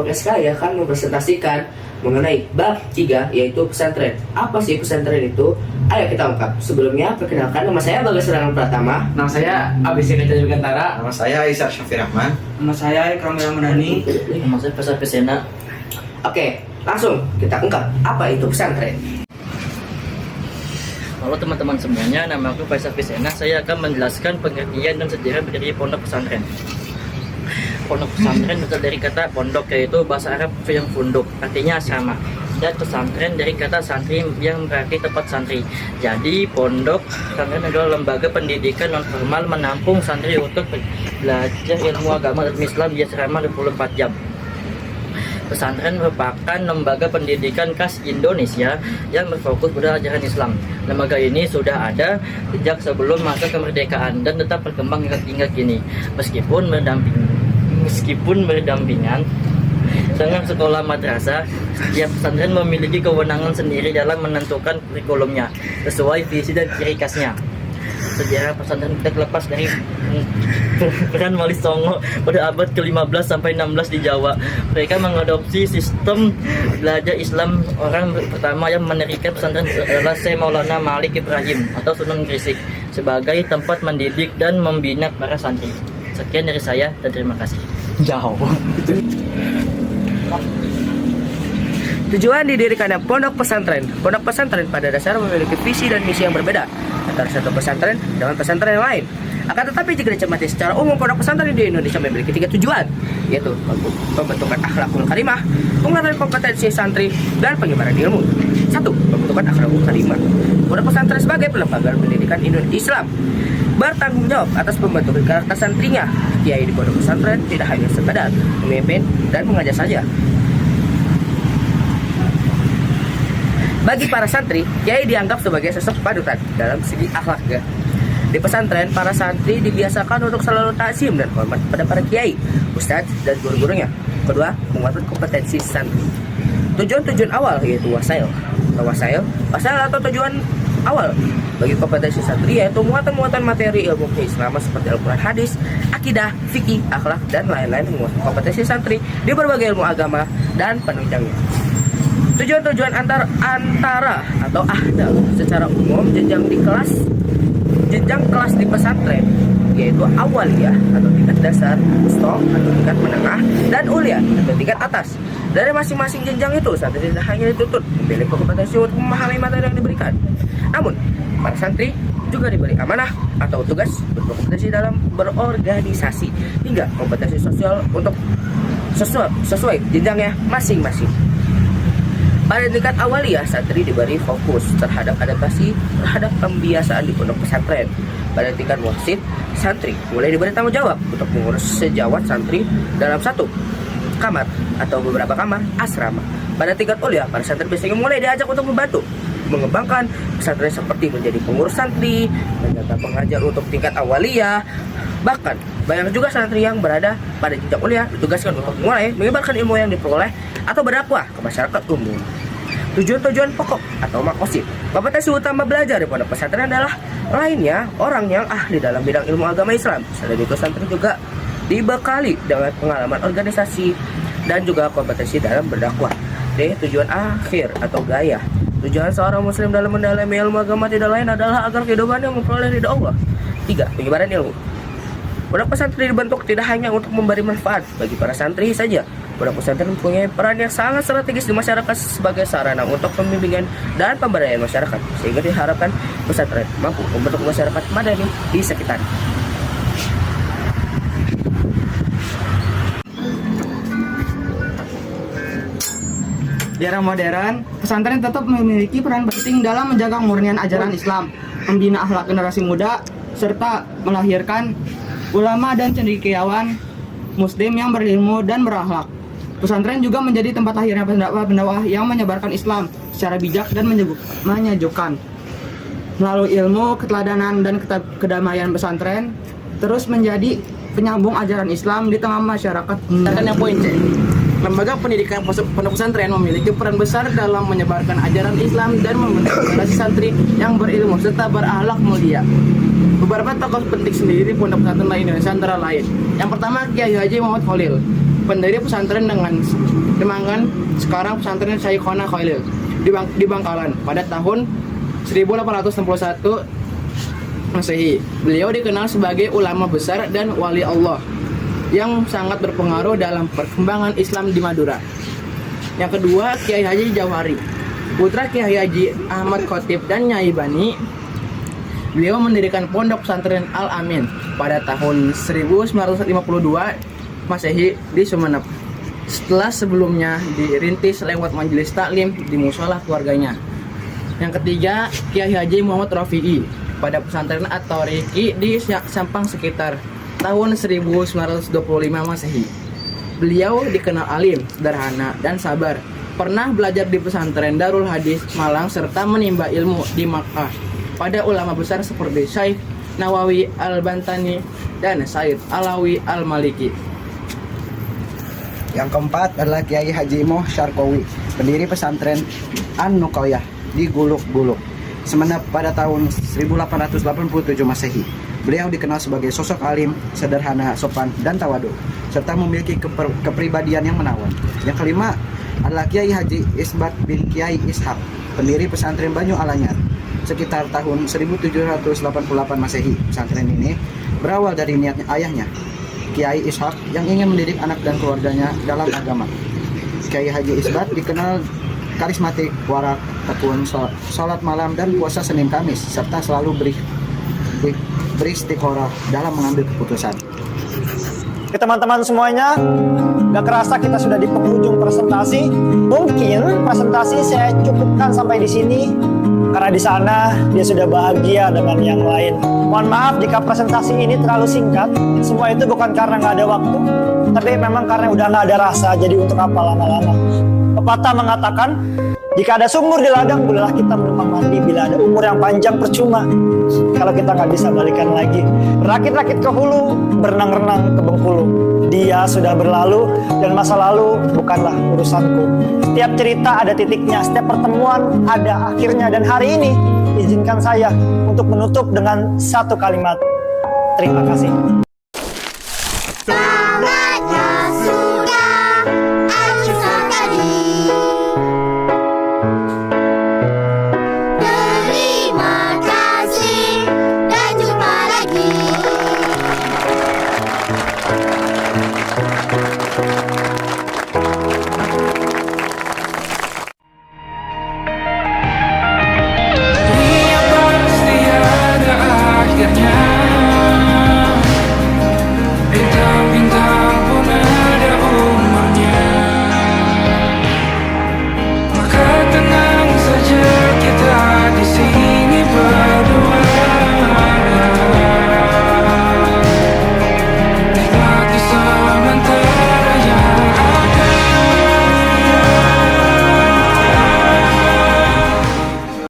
podcast saya akan mempresentasikan mengenai bab 3 yaitu pesantren. Apa sih pesantren itu? Ayo kita ungkap. Sebelumnya perkenalkan, nama saya Bagas Serangan Pratama. Nama saya Abisina Jadi Gantara. Nama saya Isar Syafir Rahman. Nama saya Ikram Ramadhani. Nama saya Faisal Pesena. Oke, langsung kita ungkap apa itu pesantren. Halo teman-teman semuanya, nama aku Faisal Pesena. Saya akan menjelaskan pengertian dan sejarah berdiri pondok pesantren. Pondok pesantren berasal dari kata pondok, yaitu bahasa Arab yang funduk, artinya asrama. Dan pesantren dari kata santri yang berarti tempat santri. Jadi pondok pesantren adalah lembaga pendidikan non formal menampung santri untuk belajar ilmu agama dan Islam di asrama 24 jam. Pesantren merupakan lembaga pendidikan khas Indonesia yang berfokus pada ajaran Islam. Lembaga ini sudah ada sejak sebelum masa kemerdekaan dan tetap berkembang hingga kini. Meskipun berdampingan dengan sekolah madrasah, setiap pesantren memiliki kewenangan sendiri dalam menentukan kurikulumnya sesuai visi dan ciri khasnya. Sejarah pesantren tidak lepas dari peran Wali Songo pada abad ke-15 sampai 16 di Jawa. Mereka mengadopsi sistem belajar Islam. Orang pertama yang mendirikan pesantren adalah Syekh Maulana Malik Ibrahim atau Sunan Gresik sebagai tempat mendidik dan membina para santri. Sekian dari saya dan terima kasih. Jauh. Tujuan didirikannya pondok pesantren. Pondok pesantren pada dasarnya memiliki visi dan misi yang berbeda antara satu pesantren dengan pesantren yang lain. Akan tetapi jika dicermati secara umum, pondok pesantren di Indonesia memiliki 3 tujuan, yaitu pembentukan akhlakul karimah, penguatan kompetensi santri, dan penyebaran ilmu. 1. Pembentukan akhlakul karimah. Pondok pesantren sebagai lembaga pendidikan Islam bertanggung jawab atas pembentukan karakter santrinya. Kiai di pondok pesantren tidak hanya sekadar memimpin dan mengajar saja. Bagi para santri, kiai dianggap sebagai sosok panutan dalam segi akhlaknya. Di pesantren, para santri dibiasakan untuk selalu takzim dan hormat pada para kiai, ustadz, dan guru-gurunya. Kedua, menguatkan kompetensi santri. Tujuan-tujuan awal yaitu wasail atau tujuan awal bagi kompetensi santri yaitu muatan materi ilmu keislaman seperti Al-Quran, hadis, akidah, fikih, akhlak, dan lain-lain. Menguatkan kompetensi santri di berbagai ilmu agama dan penunjangnya. Tujuan-tujuan antara atau ahdal secara umum jenjang kelas di pesantren yaitu awaliyah atau tingkat dasar, wusta atau tingkat menengah, dan ulia atau tingkat atas. Dari masing-masing jenjang itu, santri tidak hanya dituntut memiliki kompetensi untuk memahami materi yang diberikan, namun para santri juga diberi amanah atau tugas berkompetensi dalam berorganisasi hingga kompetensi sosial untuk sesuai jenjangnya masing-masing. Pada tingkat awaliyah, santri diberi fokus terhadap adaptasi terhadap pembiasaan di pondok pesantren. Pada tingkat wasit, santri mulai diberi tanggung jawab untuk mengurus sejawat santri dalam satu kamar atau beberapa kamar asrama. Pada tingkat ulia, para santri biasanya mulai diajak untuk membantu mengembangkan pesantren seperti menjadi pengurus santri, menjaga pengajar untuk tingkat awaliyah. Bahkan banyak juga santri yang berada pada jenjang ulia ditugaskan untuk mulai menyebarkan ilmu yang diperoleh atau berdakwah ke masyarakat umum. Tujuan-tujuan pokok atau makosid. Kompetensi utama belajar di pondok pesantren adalah lainnya orang yang ahli dalam bidang ilmu agama Islam. Selain itu, santri juga dibekali dengan pengalaman organisasi dan juga kompetensi dalam berdakwah. D. Tujuan akhir atau gaya. Tujuan seorang muslim dalam mendalami ilmu agama tidak lain adalah agar kehidupannya memperoleh ridha Allah. 3. Penyebaran ilmu. Pondok pesantren dibentuk tidak hanya untuk memberi manfaat bagi para santri saja. Pondok pesantren mempunyai peran yang sangat strategis di masyarakat sebagai sarana untuk pembimbingan dan pemberdayaan masyarakat, sehingga diharapkan pesantren mampu membentuk masyarakat madani di sekitar. Di era modern, pesantren tetap memiliki peran penting dalam menjaga kemurnian ajaran Islam, membina akhlak generasi muda, serta melahirkan ulama dan cendekiawan muslim yang berilmu dan berakhlak. Pesantren juga menjadi tempat lahirnya pendakwah yang menyebarkan Islam secara bijak dan menyejukkan. Melalui ilmu, keteladanan, dan kedamaian, pesantren terus menjadi penyambung ajaran Islam di tengah masyarakat. Yang poin C. Lembaga pendidikan pondok pesantren memiliki peran besar dalam menyebarkan ajaran Islam dan membentuk generasi santri yang berilmu serta berakhlak mulia. Beberapa tokoh penting sendiri pondok pesantren Indonesia antara lain. Yang pertama, Kiai Haji Muhammad Khalil. pendiri pesantren dengan sekarang pesantren Syekhona Khalil di Bangkalan pada tahun 1861 Masehi. Beliau dikenal sebagai ulama besar dan wali Allah yang sangat berpengaruh dalam perkembangan Islam di Madura. Yang kedua, Kiai Haji Jauhari, putra Kiai Haji Ahmad Khotib dan Nyai Bani. Beliau mendirikan pondok pesantren Al-Amin pada tahun 1952 Masehi di Sumeneb. Setelah sebelumnya dirintis lewat majelis taklim di musola keluarganya. Yang ketiga, Kiai Haji Muhammad Rafi'i pada pesantren At-Tariqi di Sampang sekitar tahun 1925 Masehi. Beliau dikenal alim, sederhana, dan sabar. Pernah belajar di pesantren Darul Hadis Malang serta menimba ilmu di Makkah pada ulama besar seperti Syekh Nawawi Al-Bantani dan Said Alawi Al-Maliki. Yang keempat adalah Kiai Haji Moh Syarqawi, pendiri pesantren An-Nuqayyah di Guluk-Guluk, Sumeneb pada tahun 1887 Masehi. Beliau dikenal sebagai sosok alim, sederhana, sopan, dan tawadu, serta memiliki kepribadian yang menawan. Yang kelima adalah Kiai Haji Isbat bin Kiai Ishak, pendiri pesantren Banyu Alanyar, sekitar tahun 1788 Masehi. Pesantren ini berawal dari niatnya ayahnya, Kiai Ishak, yang ingin mendidik anak dan keluarganya dalam agama. Kiai Haji Isbat dikenal karismatik, warak, tekun, sholat malam dan puasa Senin Kamis, serta selalu beristiqoroh dalam mengambil keputusan. Oke teman-teman semuanya, gak kerasa kita sudah di penghujung presentasi. Mungkin presentasi saya cukupkan sampai di sini karena di sana dia sudah bahagia dengan yang lain. Mohon maaf jika presentasi ini terlalu singkat. Semua itu bukan karena nggak ada waktu, tapi memang karena udah nggak ada rasa. Jadi untuk apa lama-lama? Pepatah mengatakan, jika ada sumur di ladang, bolehlah kita menumpang mandi. Bila ada umur yang panjang, percuma kalau kita nggak bisa balikan lagi. Rakit-rakit ke hulu, berenang-renang ke Bengkulu. Dia sudah berlalu, dan masa lalu bukanlah urusanku. Setiap cerita ada titiknya, setiap pertemuan ada akhirnya. Dan hari ini, izinkan saya untuk menutup dengan satu kalimat. Terima kasih.